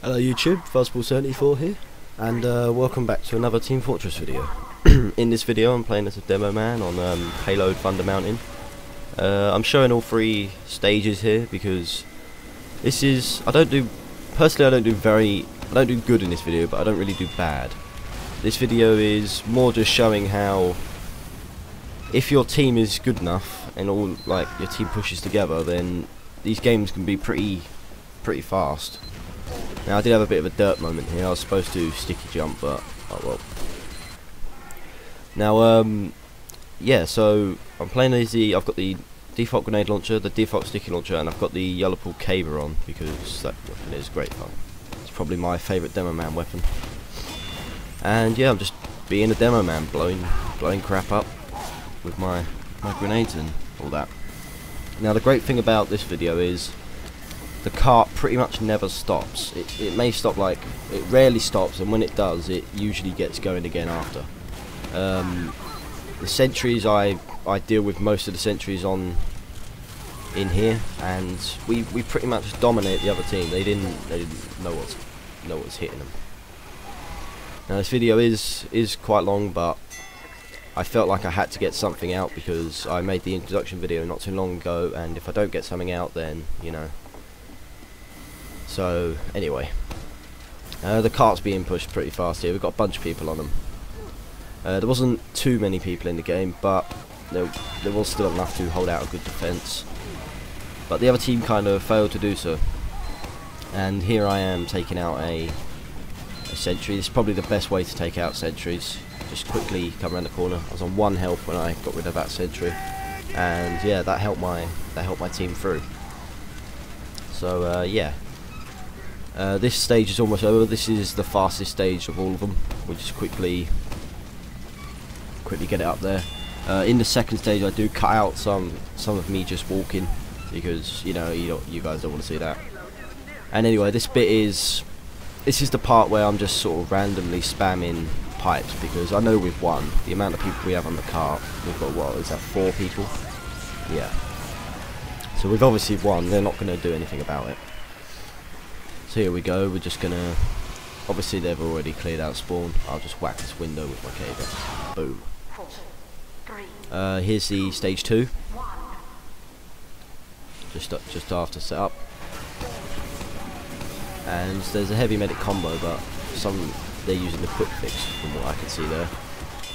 Hello YouTube, Fuzzball74 here, and welcome back to another Team Fortress video. In this video I'm playing as a Demoman on Payload Thunder Mountain. I'm showing all three stages here because this is, I don't do good in this video, but I don't really do bad. This video is more just showing how if your team is good enough and all like your team pushes together, then these games can be pretty fast. Now I did have a bit of a dirt moment here. I was supposed to sticky jump, but oh well. Now yeah, so I'm playing as I've got the default grenade launcher, the default sticky launcher, and I've got the yellow pool caber on because that weapon is great fun. It's probably my favourite Demoman weapon. And yeah, I'm just being a Demoman, blowing crap up with my grenades and all that. Now the great thing about this video is the cart pretty much never stops. It may stop, like, it rarely stops, and when it does, it usually gets going again after. The sentries, I deal with most of the sentries in here, and we pretty much dominate the other team. They didn't know what's hitting them. Now this video is quite long, but I felt like I had to get something out because I made the introduction video not too long ago, and if I don't get something out, then you know. So anyway, the cart's being pushed pretty fast here. We've got a bunch of people on them. There wasn't too many people in the game, but there was still enough to hold out a good defence. But the other team kind of failed to do so. And here I am taking out a sentry. This is probably the best way to take out sentries. Just quickly come around the corner. I was on 1 health when I got rid of that sentry, and yeah, that helped my team through. So yeah. This stage is almost over. This is the fastest stage of all of them. We'll just quickly get it up there. In the second stage, I do cut out some of me just walking because you know you guys don't want to see that. And anyway, this is the part where I'm just sort of randomly spamming pipes because I know we've won. The amount of people we have on the cart, we've got, what is that, 4 people? Yeah. So we've obviously won. They're not going to do anything about it. So here we go, we're just gonna, obviously they've already cleared out spawn. I'll just whack this window with my caber. Boom. Here's the stage 2. Just after setup. And there's a heavy medic combo, but they're using the quick fix from what I can see there.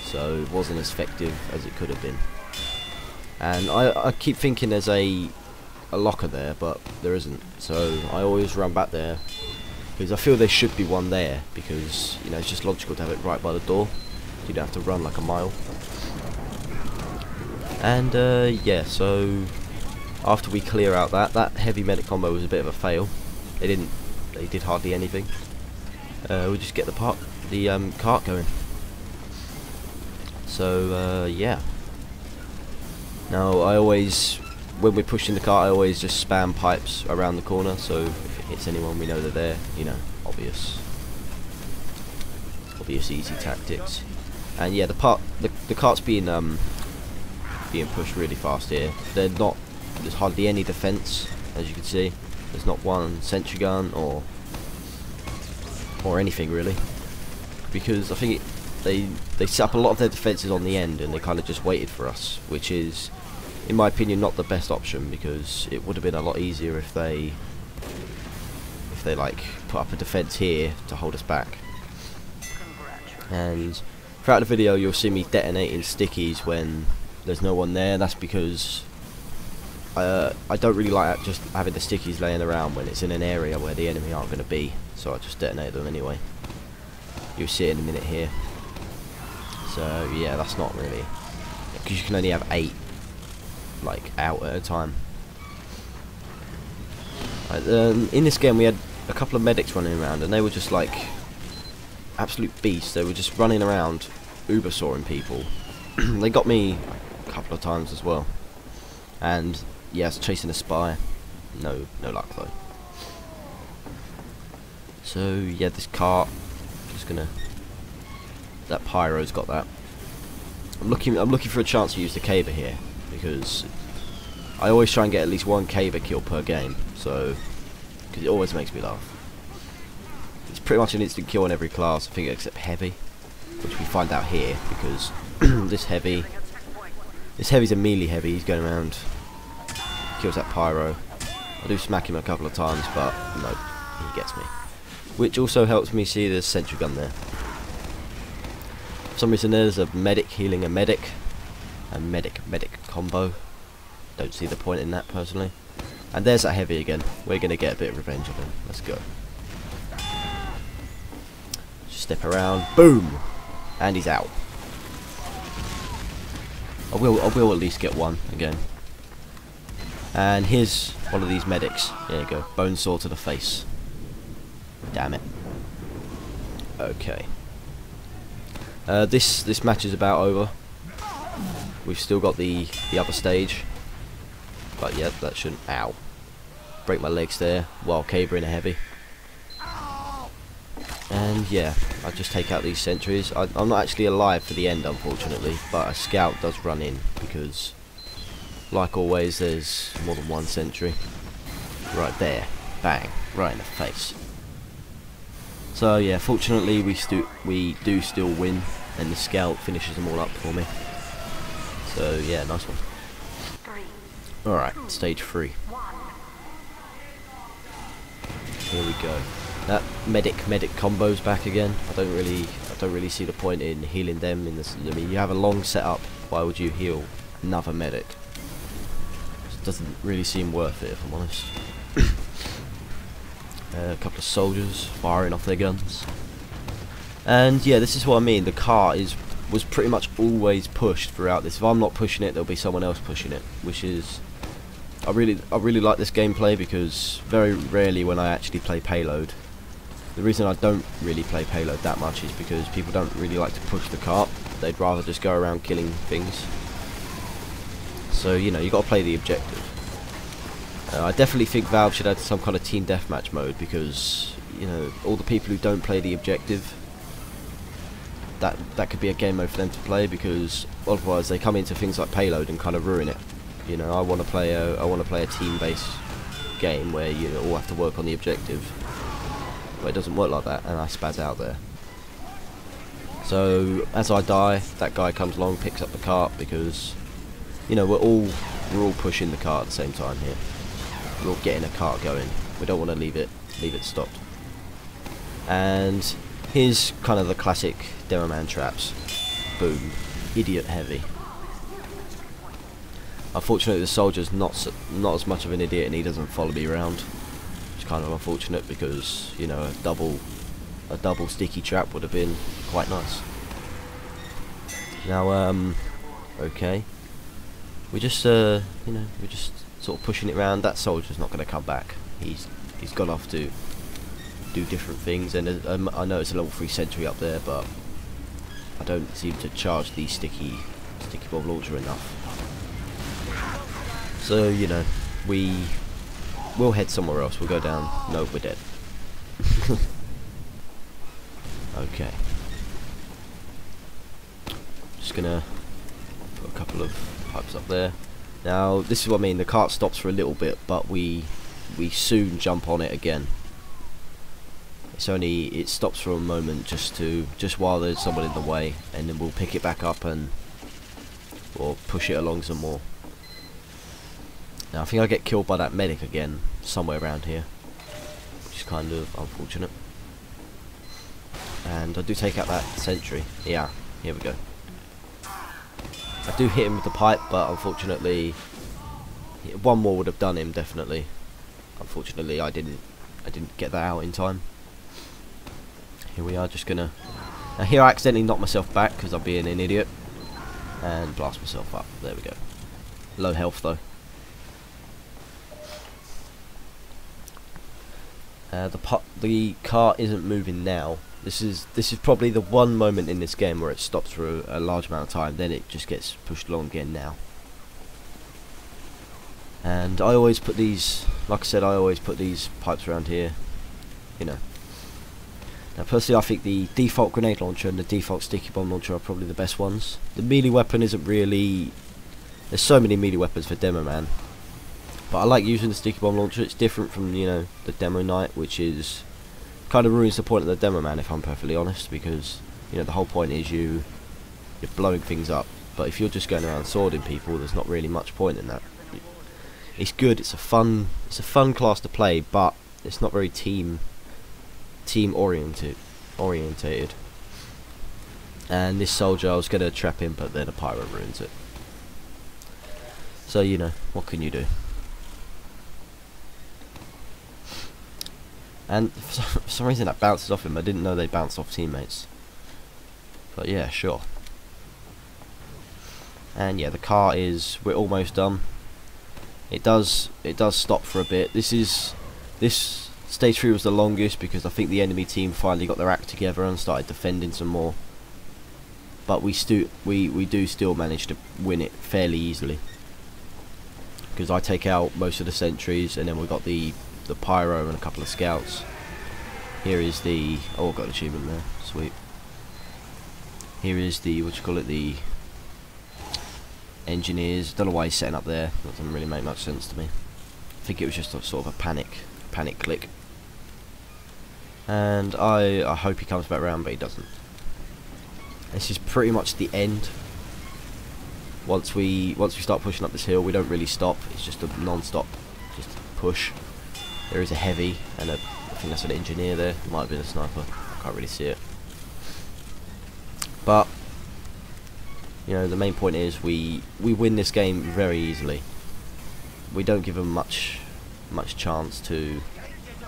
So it wasn't as effective as it could have been. And I keep thinking there's a locker there, but there isn't, so I always run back there because I feel there should be one there because you know it's just logical to have it right by the door. You don't have to run like a mile. And yeah, so after we clear out that heavy medic combo was a bit of a fail. They did hardly anything. We just get the cart going. So yeah. Now when we're pushing the cart, I always just spam pipes around the corner, so if it hits anyone, we know they're there. You know, obvious easy tactics. And yeah, the cart's being pushed really fast here. There's hardly any defense, as you can see. There's not one sentry gun or anything really, because I think they set up a lot of their defenses on the end, and they kind of just waited for us, which is, in my opinion, not the best option, because it would have been a lot easier if they like put up a defense here to hold us back. And throughout the video you'll see me detonating stickies when there's no one there. That's because I don't really like just having the stickies laying around when it's in an area where the enemy aren't going to be, so I just detonate them anyway. You'll see it in a minute here. So yeah, that's not really, because you can only have 8 like out at a time. In this game we had a couple of medics running around, and they were just like absolute beasts. They were just running around uber sawing people. They got me a couple of times as well. And yeah, I was chasing a spy. No luck though. So yeah, this cart, just gonna, that pyro's got that. I'm looking for a chance to use the caber here, because I always try and get at least 1 caber kill per game, so because it always makes me laugh. It's pretty much an instant kill on every class, I think, except heavy, which we find out here because this heavy's a melee heavy. He's going around, kills that pyro. I do smack him a couple of times, but no, he gets me. Which also helps me see the sentry gun there. For some reason there's a medic healing a medic combo. Don't see the point in that personally. And there's that heavy again. We're going to get a bit of revenge on him. Let's go. Step around. Boom! And he's out. I will at least get one again. And here's one of these medics. There you go. Bone saw to the face. Damn it. Okay. This match is about over. We've still got the other stage. But yeah, that shouldn't... Ow. Break my legs there while cabering a heavy. And yeah, I just take out these sentries. I'm not actually alive for the end, unfortunately, but a scout does run in because, like always, there's more than one sentry. Right there. Bang. Right in the face. So yeah, fortunately we do still win, and the scout finishes them all up for me. So yeah, nice one. Alright, stage 3. Here we go. That medic combo's back again. I don't really see the point in healing them in this. I mean, you have a long setup. Why would you heal another medic? It doesn't really seem worth it, if I'm honest. A couple of soldiers firing off their guns. And yeah, this is what I mean. The car was pretty much always pushed throughout this. If I'm not pushing it, there'll be someone else pushing it, which is... I really like this gameplay because very rarely when I actually play Payload. The reason I don't really play Payload that much is because people don't really like to push the cart. They'd rather just go around killing things. So, you know, you got to play the objective. I definitely think Valve should add some kind of team deathmatch mode because, you know, all the people who don't play the objective, that could be a game mode for them to play, because otherwise they come into things like Payload and kind of ruin it. You know, I want to play a team-based game where you all have to work on the objective. But it doesn't work like that, and I spaz out there. So as I die, that guy comes along, picks up the cart, because you know we're all pushing the cart at the same time here. We're all getting a cart going. We don't want to leave it stopped. And here's kind of the classic Demoman traps. Boom, idiot heavy. Unfortunately, the soldier's not as much of an idiot, and he doesn't follow me around. It's kind of unfortunate because, you know, a double sticky trap would have been quite nice. Now, okay, we just you know, we're just sort of pushing it around. That soldier's not going to come back. He's gone off to do different things, and I know it's a level 3 sentry up there, but I don't seem to charge the sticky bomb launcher enough. So, you know, we'll head somewhere else. We'll go down. No, we're dead. Okay. Just gonna put a couple of pipes up there. Now, this is what I mean. The cart stops for a little bit, but we soon jump on it again. It stops for a moment just while there's someone in the way, and then we'll pick it back up or push it along some more. Now I think I get killed by that medic again somewhere around here, which is kind of unfortunate. And I do take out that sentry. Yeah, here we go. I do hit him with the pipe, but unfortunately, one more would have done him definitely. Unfortunately, I didn't get that out in time. Here we are, just gonna... Now here I accidentally knock myself back because I'm being an idiot, and blast myself up. There we go. Low health though. The car isn't moving now. This is probably the one moment in this game where it stops for a large amount of time. Then it just gets pushed along again now. And I always put these, like I said, I always put these pipes around here. You know. Now personally, I think the default grenade launcher and the default sticky bomb launcher are probably the best ones. The melee weapon isn't really. There's so many melee weapons for Demoman. But I like using the sticky bomb launcher. It's different from, you know, the Demo Knight, which is kind of ruins the point of the Demoman, if I'm perfectly honest, because you know the whole point is you're blowing things up. But if you're just going around swording people, there's not really much point in that. It's good. It's a fun class to play, but it's not very team orientated. And this soldier, I was going to trap him, but then a pyro ruins it. So you know, what can you do? And for some reason that bounces off him. I didn't know they bounced off teammates. But yeah, sure. And yeah, the car we're almost done. It does stop for a bit. This stage 3 was the longest because I think the enemy team finally got their act together and started defending some more. But we do still manage to win it fairly easily. Because I take out most of the sentries, and then we got the pyro and a couple of scouts. Here is the got an achievement there, sweet. Here is the the engineers. Don't know why he's setting up there. That doesn't really make much sense to me. I think it was just a sort of a panic click. And I hope he comes back round, but he doesn't. This is pretty much the end. Once we start pushing up this hill, we don't really stop. It's just a non-stop, just push. There is a heavy, and I think that's an engineer there. It might have been a sniper. I can't really see it. But you know, the main point is we win this game very easily. We don't give them much chance to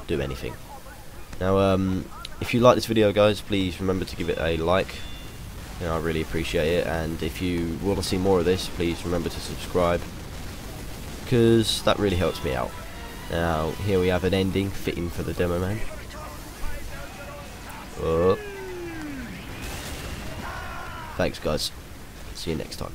do anything. Now, if you like this video, guys, please remember to give it a like. You know, I really appreciate it. And if you want to see more of this, please remember to subscribe, because that really helps me out. Now, here we have an ending fitting for the Demoman. Thanks, guys. See you next time.